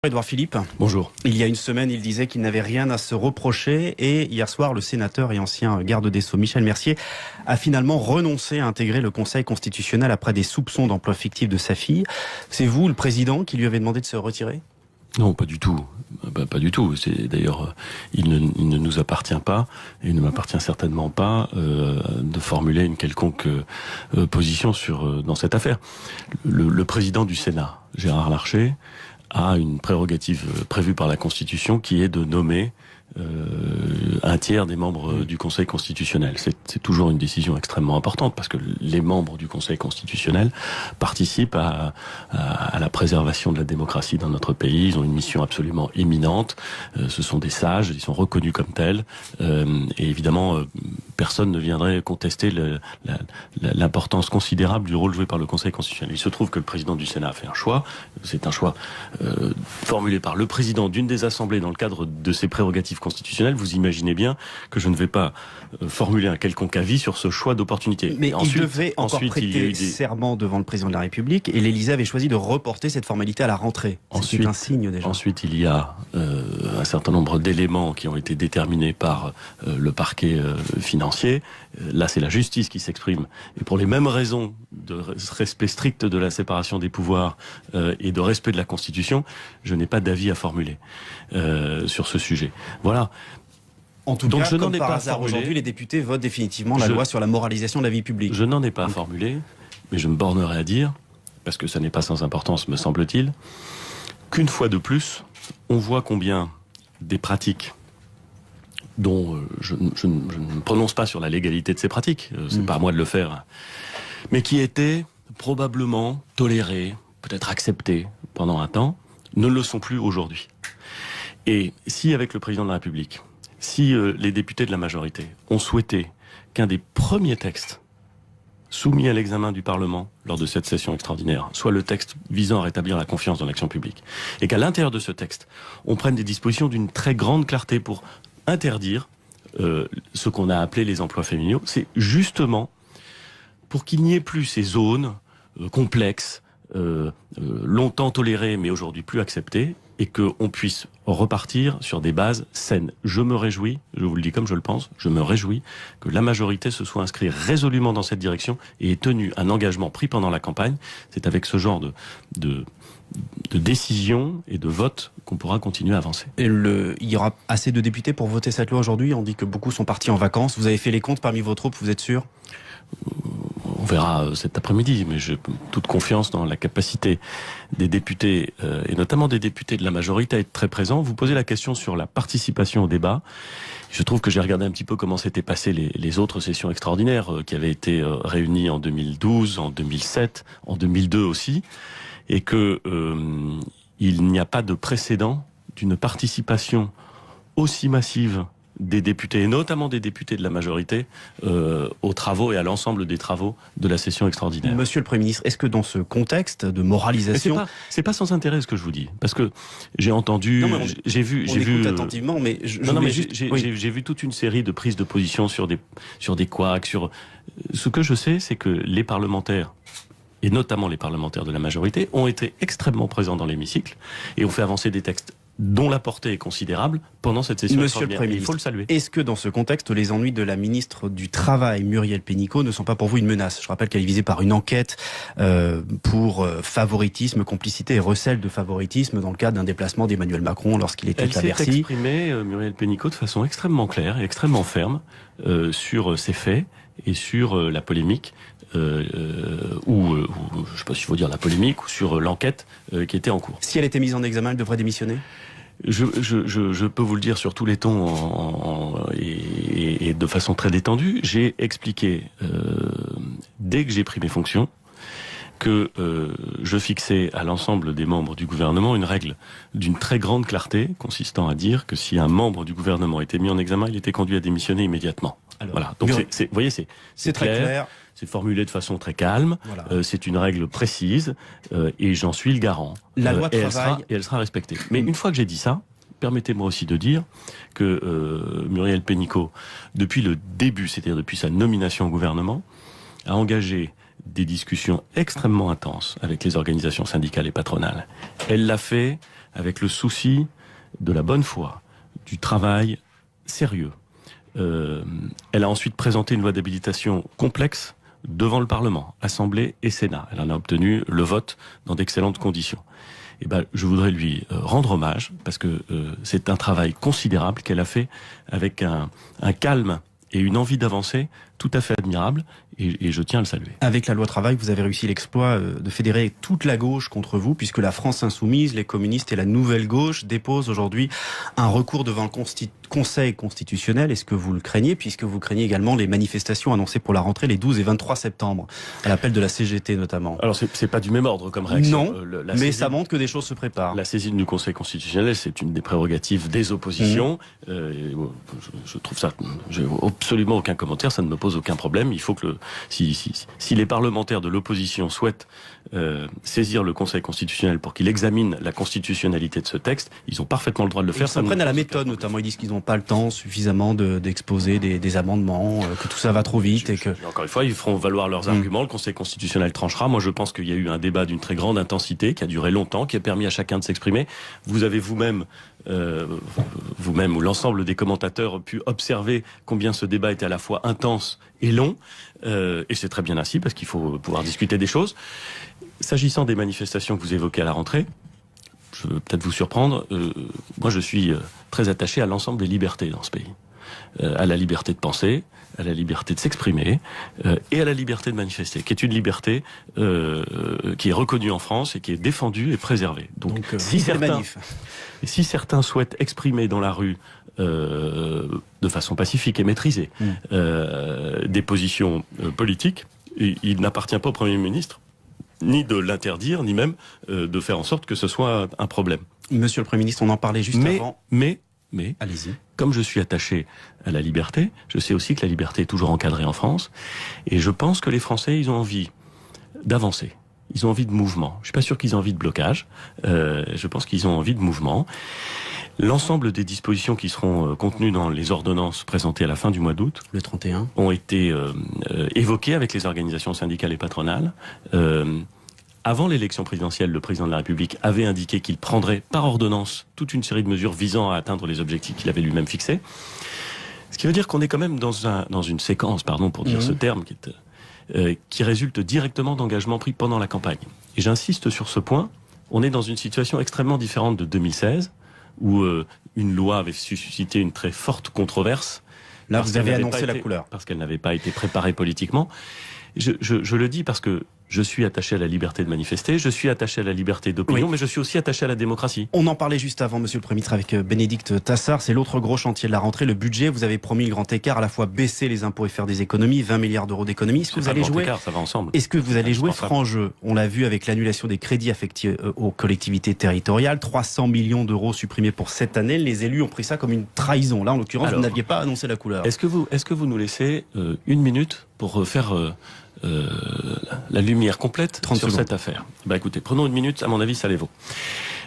Édouard Philippe. Bonjour. Il y a une semaine, il disait qu'il n'avait rien à se reprocher et hier soir, le sénateur et ancien garde des Sceaux Michel Mercier a finalement renoncé à intégrer le Conseil constitutionnel après des soupçons d'emploi fictif de sa fille. C'est vous, le président, qui lui avez demandé de se retirer ? Non, pas du tout. Pas du tout. C'est d'ailleurs, il ne nous appartient pas, et il ne m'appartient certainement pas de formuler une quelconque position dans cette affaire. Le président du Sénat, Gérard Larcher, a une prérogative prévue par la Constitution qui est de nommer un tiers des membres du Conseil constitutionnel. C'est toujours une décision extrêmement importante parce que les membres du Conseil constitutionnel participent à la préservation de la démocratie dans notre pays. Ils ont une mission absolument éminente. Ce sont des sages, ils sont reconnus comme tels. Et évidemment, personne ne viendrait contester l'importance considérable du rôle joué par le Conseil constitutionnel. Il se trouve que le président du Sénat a fait un choix. C'est un choix formulé par le président d'une des assemblées dans le cadre de ses prérogatives constitutionnelles. Vous imaginez bien que je ne vais pas formuler un quelconque avis sur ce choix d'opportunité. Mais il devait encore prêter serment devant le président de la République et l'Élysée avait choisi de reporter cette formalité à la rentrée. C'est un signe déjà. Ensuite, il y a un certain nombre d'éléments qui ont été déterminés par le parquet financier. Là, c'est la justice qui s'exprime. Et pour les mêmes raisons de respect strict de la séparation des pouvoirs et de respect de la Constitution, je n'ai pas d'avis à formuler sur ce sujet. Voilà. En tout cas, comme par hasard, aujourd'hui, les députés votent définitivement la loi sur la moralisation de la vie publique. Je n'en ai pas formulé, mais je me bornerai à dire, parce que ça n'est pas sans importance, me semble-t-il, qu'une fois de plus, on voit combien des pratiques dont je ne me prononce pas sur la légalité de ces pratiques, c'est pas à moi de le faire, mais qui étaient probablement tolérées, peut-être acceptées pendant un temps, ne le sont plus aujourd'hui. Et si avec le président de la République, si les députés de la majorité ont souhaité qu'un des premiers textes soumis à l'examen du Parlement lors de cette session extraordinaire soit le texte visant à rétablir la confiance dans l'action publique, et qu'à l'intérieur de ce texte, on prenne des dispositions d'une très grande clarté pour interdire ce qu'on a appelé les emplois familiaux, c'est justement pour qu'il n'y ait plus ces zones complexes, longtemps tolérées mais aujourd'hui plus acceptées, et qu'on puisse repartir sur des bases saines. Je me réjouis, je vous le dis comme je le pense, je me réjouis que la majorité se soit inscrite résolument dans cette direction et ait tenu un engagement pris pendant la campagne. C'est avec ce genre de décision et de vote qu'on pourra continuer à avancer. Et il y aura assez de députés pour voter cette loi aujourd'hui. On dit que beaucoup sont partis en vacances. Vous avez fait les comptes parmi vos troupes, vous êtes sûr ? On verra cet après-midi, mais j'ai toute confiance dans la capacité des députés, et notamment des députés de la majorité, à être très présents. Vous posez la question sur la participation au débat. Je trouve que j'ai regardé un petit peu comment s'étaient passées les autres sessions extraordinaires qui avaient été réunies en 2012, en 2007, en 2002 aussi, et que il n'y a pas de précédent d'une participation aussi massive des députés, et notamment des députés de la majorité, aux travaux et à l'ensemble des travaux de la session extraordinaire. Monsieur le Premier ministre, est-ce que dans ce contexte de moralisation... C'est pas sans intérêt ce que je vous dis, parce que j'ai entendu... J'ai vu attentivement, mais... J'ai vu toute une série de prises de position sur des couacs, sur... Ce que je sais, c'est que les parlementaires, et notamment les parlementaires de la majorité, ont été extrêmement présents dans l'hémicycle et ont fait avancer des textes dont la portée est considérable pendant cette session extraordinaire. Monsieur le Premier ministre, il faut le saluer. Est-ce que dans ce contexte, les ennuis de la ministre du Travail, Muriel Pénicaud, ne sont pas pour vous une menace ? Je rappelle qu'elle est visée par une enquête pour favoritisme, complicité et recel de favoritisme dans le cadre d'un déplacement d'Emmanuel Macron lorsqu'il était à Bercy. Elle s'est exprimée, Muriel Pénicaud, de façon extrêmement claire et extrêmement ferme sur ces faits et sur la polémique, ou je ne sais pas s'il faut dire la polémique, ou sur l'enquête qui était en cours. Si elle était mise en examen, elle devrait démissionner ? Je peux vous le dire sur tous les tons et de façon très détendue. J'ai expliqué, dès que j'ai pris mes fonctions, que je fixais à l'ensemble des membres du gouvernement une règle d'une très grande clarté, consistant à dire que si un membre du gouvernement était mis en examen, il était conduit à démissionner immédiatement. Alors, voilà. Donc vous voyez, c'est très clair. C'est formulé de façon très calme. Voilà. C'est une règle précise et j'en suis le garant. La loi de travail... elle sera respectée. Mais une fois que j'ai dit ça, permettez-moi aussi de dire que Muriel Pénicaud, depuis le début, c'est-à-dire depuis sa nomination au gouvernement, a engagé des discussions extrêmement intenses avec les organisations syndicales et patronales. Elle l'a fait avec le souci de la bonne foi, du travail sérieux. Elle a ensuite présenté une loi d'habilitation complexe devant le Parlement, Assemblée et Sénat. Elle en a obtenu le vote dans d'excellentes conditions. Et ben, je voudrais lui rendre hommage, parce que c'est un travail considérable qu'elle a fait avec un calme et une envie d'avancer tout à fait admirable, et je tiens à le saluer. Avec la loi travail, vous avez réussi l'exploit de fédérer toute la gauche contre vous, puisque la France insoumise, les communistes et la nouvelle gauche déposent aujourd'hui un recours devant le Conseil constitutionnel. Est-ce que vous le craignez, puisque vous craignez également les manifestations annoncées pour la rentrée les 12 et 23 septembre, à l'appel de la CGT notamment? Alors c'est pas du même ordre comme réaction. Non, mais ça montre que des choses se préparent. La saisine du Conseil constitutionnel, c'est une des prérogatives des oppositions. Je trouve ça, j'ai absolument aucun commentaire, ça ne me pose aucun problème. Il faut que si les parlementaires de l'opposition souhaitent saisir le Conseil constitutionnel pour qu'il examine la constitutionnalité de ce texte, ils ont parfaitement le droit de le faire. Ils s'en prennent à la méthode, notamment. Ils disent qu'ils n'ont pas le temps suffisamment d'exposer des amendements, que tout ça va trop vite. Encore une fois, ils feront valoir leurs arguments. Le Conseil constitutionnel tranchera. Moi, je pense qu'il y a eu un débat d'une très grande intensité, qui a duré longtemps, qui a permis à chacun de s'exprimer. Vous avez vous-même ou l'ensemble des commentateurs pu observer combien ce débat était à la fois intense et long, et c'est très bien ainsi, parce qu'il faut pouvoir discuter des choses. S'agissant des manifestations que vous évoquez à la rentrée, je veux peut-être vous surprendre, moi je suis très attaché à l'ensemble des libertés dans ce pays. À la liberté de penser, à la liberté de s'exprimer, et à la liberté de manifester, qui est une liberté qui est reconnue en France et qui est défendue et préservée. Donc si certains souhaitent exprimer dans la rue de façon pacifique et maîtrisée des positions politiques, il n'appartient pas au Premier ministre ni de l'interdire, ni même de faire en sorte que ce soit un problème. Monsieur le Premier ministre, on en parlait juste avant. Mais, allez-y. Comme je suis attaché à la liberté, je sais aussi que la liberté est toujours encadrée en France, et je pense que les Français, ils ont envie d'avancer. Ils ont envie de mouvement. Je suis pas sûr qu'ils aient envie de blocage. Je pense qu'ils ont envie de mouvement. L'ensemble des dispositions qui seront contenues dans les ordonnances présentées à la fin du mois d'août, le 31, ont été évoquées avec les organisations syndicales et patronales. Avant l'élection présidentielle, le président de la République avait indiqué qu'il prendrait par ordonnance toute une série de mesures visant à atteindre les objectifs qu'il avait lui-même fixés. Ce qui veut dire qu'on est quand même dans une séquence, pardon pour dire ce terme, qui résulte directement d'engagements pris pendant la campagne. Et j'insiste sur ce point, on est dans une situation extrêmement différente de 2016, où une loi avait suscité une très forte controverse. Là, vous avez annoncé la couleur. Parce qu'elle n'avait pas été préparée politiquement. Je le dis parce que je suis attaché à la liberté de manifester, je suis attaché à la liberté d'opinion, mais je suis aussi attaché à la démocratie. On en parlait juste avant, Monsieur le Premier ministre, avec Bénédicte Tassard. C'est l'autre gros chantier de la rentrée, le budget. Vous avez promis le grand écart, à la fois baisser les impôts et faire des économies, 20 milliards d'euros d'économies. Est-ce que vous allez jouer écart, ça va ensemble. Est-ce que vous allez jouer franc jeu? On l'a vu avec l'annulation des crédits affectés aux collectivités territoriales, 300 millions d'euros supprimés pour cette année. Les élus ont pris ça comme une trahison. Là, en l'occurrence, vous n'aviez pas annoncé la couleur. Est-ce que vous nous laissez une minute pour faire la lumière complète sur cette affaire? Écoutez, prenons une minute, à mon avis ça les vaut.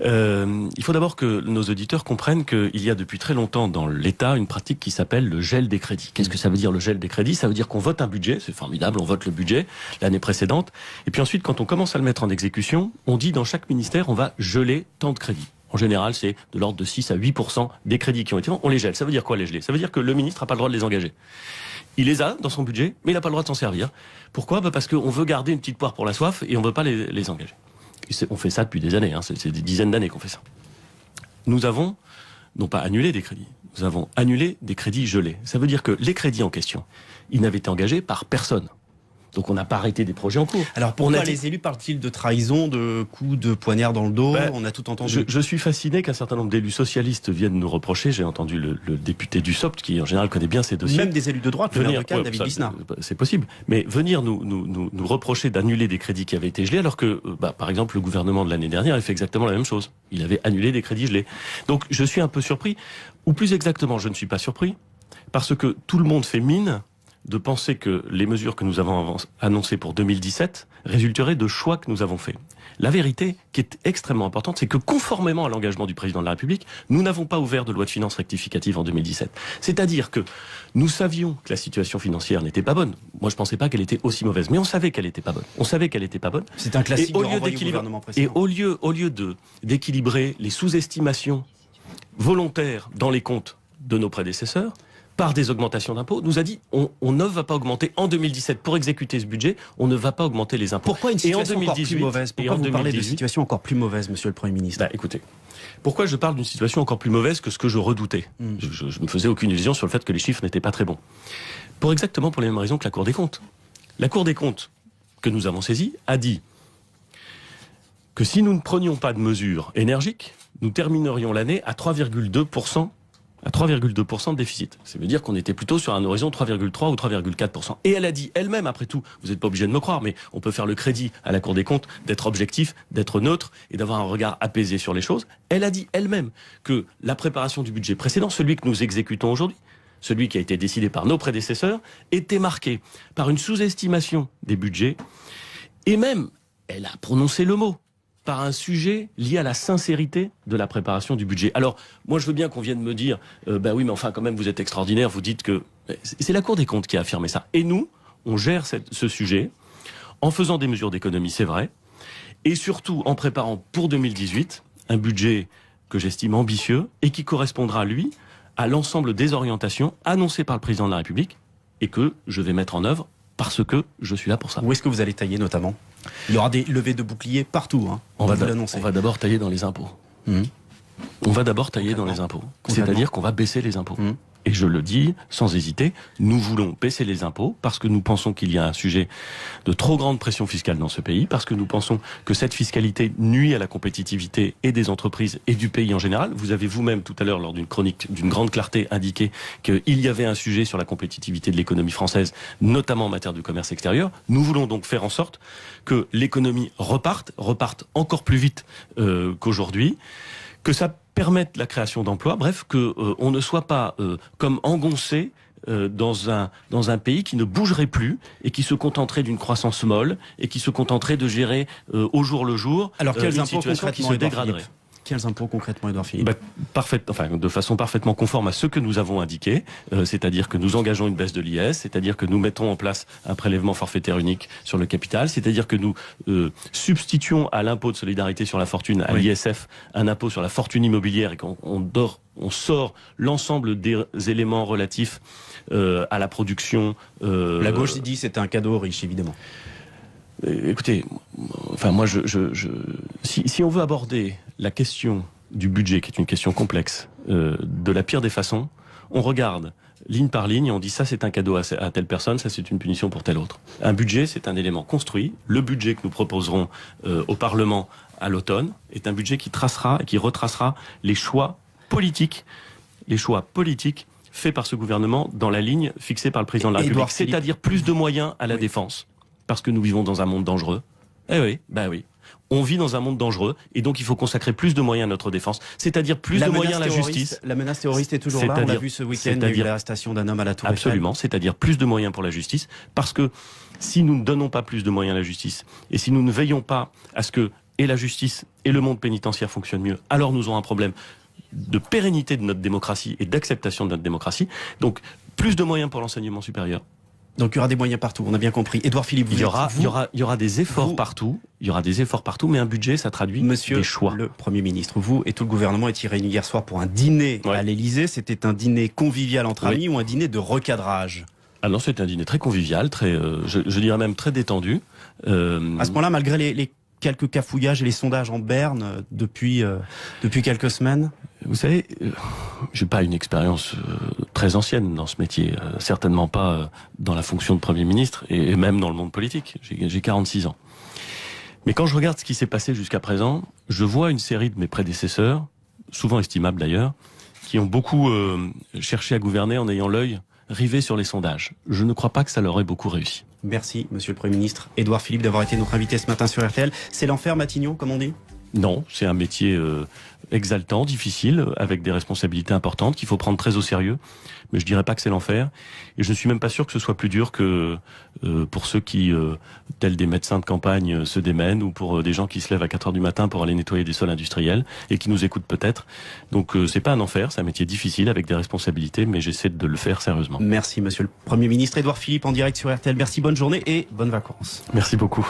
Il faut d'abord que nos auditeurs comprennent qu'il y a depuis très longtemps dans l'État une pratique qui s'appelle le gel des crédits. Qu'est-ce que ça veut dire, le gel des crédits? Ça veut dire qu'on vote un budget, c'est formidable, on vote le budget l'année précédente, et puis ensuite quand on commence à le mettre en exécution, on dit dans chaque ministère on va geler tant de crédits. En général, c'est de l'ordre de 6 à 8% des crédits qui ont été faits, on les gèle. Ça veut dire quoi, les geler? Ça veut dire que le ministre n'a pas le droit de les engager. Il les a dans son budget, mais il n'a pas le droit de s'en servir. Pourquoi? Parce qu'on veut garder une petite poire pour la soif et on ne veut pas les engager. On fait ça depuis des années, c'est des dizaines d'années qu'on fait ça. Nous avons, non pas annulé des crédits, nous avons annulé des crédits gelés. Ça veut dire que les crédits en question, ils n'avaient été engagés par personne. Donc on n'a pas arrêté des projets en cours. Alors pourquoi les élus parlent-ils de trahison, de coups de poignard dans le dos? On a tout entendu. Je suis fasciné qu'un certain nombre d'élus socialistes viennent nous reprocher. J'ai entendu le député du SOPT, qui en général connaît bien ces dossiers. Même des élus de droite, le maire de Cannes, David Lisnard. C'est possible. Mais venir nous reprocher d'annuler des crédits qui avaient été gelés, alors que, par exemple, le gouvernement de l'année dernière avait fait exactement la même chose. Il avait annulé des crédits gelés. Donc je suis un peu surpris, ou plus exactement, je ne suis pas surpris, parce que tout le monde fait mine de penser que les mesures que nous avons annoncées pour 2017 résulteraient de choix que nous avons faits. La vérité, qui est extrêmement importante, c'est que conformément à l'engagement du président de la République, nous n'avons pas ouvert de loi de finances rectificative en 2017. C'est-à-dire que nous savions que la situation financière n'était pas bonne. Moi, je ne pensais pas qu'elle était aussi mauvaise, mais on savait qu'elle n'était pas bonne. On savait qu'elle n'était pas bonne. C'est un classique de renvoyer au gouvernement précédent. Et au lieu d'équilibrer les sous-estimations volontaires dans les comptes de nos prédécesseurs, par des augmentations d'impôts, nous a dit on ne va pas augmenter en 2017 pour exécuter ce budget, on ne va pas augmenter les impôts. Pourquoi une situation encore plus mauvaise? Pourquoi vous parlez de situation encore plus mauvaise, monsieur le Premier ministre? Écoutez, pourquoi je parle d'une situation encore plus mauvaise que ce que je redoutais? Je ne me faisais aucune illusion sur le fait que les chiffres n'étaient pas très bons. Pour les mêmes raisons que la Cour des comptes. La Cour des comptes, que nous avons saisie, a dit que si nous ne prenions pas de mesures énergiques, nous terminerions l'année à 3,2% de déficit. Ça veut dire qu'on était plutôt sur un horizon 3,3 ou 3,4%. Et elle a dit elle-même, après tout, vous n'êtes pas obligé de me croire, mais on peut faire le crédit à la Cour des comptes d'être objectif, d'être neutre et d'avoir un regard apaisé sur les choses. Elle a dit elle-même que la préparation du budget précédent, celui que nous exécutons aujourd'hui, celui qui a été décidé par nos prédécesseurs, était marqué par une sous-estimation des budgets et même, elle a prononcé le mot, par un sujet lié à la sincérité de la préparation du budget. Alors, moi, je veux bien qu'on vienne me dire, oui, mais enfin, quand même, vous êtes extraordinaire, vous dites que... C'est la Cour des comptes qui a affirmé ça. Et nous, on gère ce sujet en faisant des mesures d'économie, c'est vrai, et surtout en préparant pour 2018 un budget que j'estime ambitieux et qui correspondra, lui, à l'ensemble des orientations annoncées par le président de la République et que je vais mettre en œuvre parce que je suis là pour ça. Où est-ce que vous allez tailler notamment? Il y aura des levées de boucliers partout. On va d'abord tailler dans les impôts. On va d'abord tailler dans les impôts. C'est-à-dire qu'on va baisser les impôts. Et je le dis sans hésiter, nous voulons baisser les impôts parce que nous pensons qu'il y a un sujet de trop grande pression fiscale dans ce pays, parce que nous pensons que cette fiscalité nuit à la compétitivité et des entreprises et du pays en général. Vous avez vous-même tout à l'heure, lors d'une chronique d'une grande clarté, indiqué qu'il y avait un sujet sur la compétitivité de l'économie française, notamment en matière de commerce extérieur. Nous voulons donc faire en sorte que l'économie reparte encore plus vite qu'aujourd'hui, que ça permette la création d'emplois, bref, que on ne soit pas comme engoncé dans un pays qui ne bougerait plus et qui se contenterait d'une croissance molle et qui se contenterait de gérer au jour le jour une situation qui se dégraderait. Quels impôts concrètement, Édouard Philippe? De façon parfaitement conforme à ce que nous avons indiqué, c'est-à-dire que nous engageons une baisse de l'IS, c'est-à-dire que nous mettons en place un prélèvement forfaitaire unique sur le capital, c'est-à-dire que nous substituons à l'impôt de solidarité sur la fortune, à l'ISF, un impôt sur la fortune immobilière et on sort l'ensemble des éléments relatifs à la production. La gauche dit c'est un cadeau riche, évidemment. Écoutez, moi, si on veut aborder la question du budget, qui est une question complexe, de la pire des façons, on regarde ligne par ligne et on dit ça c'est un cadeau à telle personne, ça c'est une punition pour telle autre. Un budget, c'est un élément construit. Le budget que nous proposerons au Parlement à l'automne est un budget qui tracera et qui retracera les choix politiques faits par ce gouvernement dans la ligne fixée par le président de la République, c'est-à-dire plus de moyens à la défense. Parce que nous vivons dans un monde dangereux. Oui. On vit dans un monde dangereux et donc il faut consacrer plus de moyens à notre défense, c'est-à-dire plus de moyens à la justice. La menace terroriste est toujours là, on l'a vu ce week-end, il y a eu l'arrestation d'un homme à la Tour Eiffel. Absolument, c'est-à-dire plus de moyens pour la justice, parce que si nous ne donnons pas plus de moyens à la justice et si nous ne veillons pas à ce que et la justice et le monde pénitentiaire fonctionnent mieux, alors nous aurons un problème de pérennité de notre démocratie et d'acceptation de notre démocratie. Donc plus de moyens pour l'enseignement supérieur. Donc il y aura des moyens partout, on a bien compris. Édouard Philippe, il y aura des efforts partout. Il y aura des efforts partout, mais un budget, ça traduit des choix. Monsieur le Premier ministre, vous et tout le gouvernement étiez réunis hier soir pour un dîner à l'Élysée. C'était un dîner convivial entre amis ou un dîner de recadrage? Ah non, c'était un dîner très convivial, très, je dirais même très détendu. À ce moment-là, malgré les quelques cafouillages et les sondages en berne depuis quelques semaines? Vous savez, j'ai pas une expérience très ancienne dans ce métier, certainement pas dans la fonction de Premier ministre et même dans le monde politique. J'ai 46 ans. Mais quand je regarde ce qui s'est passé jusqu'à présent, je vois une série de mes prédécesseurs, souvent estimables d'ailleurs, qui ont beaucoup cherché à gouverner en ayant l'œil rivé sur les sondages. Je ne crois pas que ça leur ait beaucoup réussi. Merci, Monsieur le Premier ministre. Édouard Philippe, d'avoir été notre invité ce matin sur RTL. C'est l'enfer, Matignon, comme on dit? Non, c'est un métier exaltant, difficile, avec des responsabilités importantes qu'il faut prendre très au sérieux. Mais je dirais pas que c'est l'enfer. Et je ne suis même pas sûr que ce soit plus dur que pour ceux qui, tels des médecins de campagne, se démènent, ou pour des gens qui se lèvent à 4 heures du matin pour aller nettoyer des sols industriels et qui nous écoutent peut-être. Donc c'est pas un enfer, c'est un métier difficile avec des responsabilités, mais j'essaie de le faire sérieusement. Merci Monsieur le Premier ministre Édouard Philippe en direct sur RTL. Merci, bonne journée et bonnes vacances. Merci beaucoup.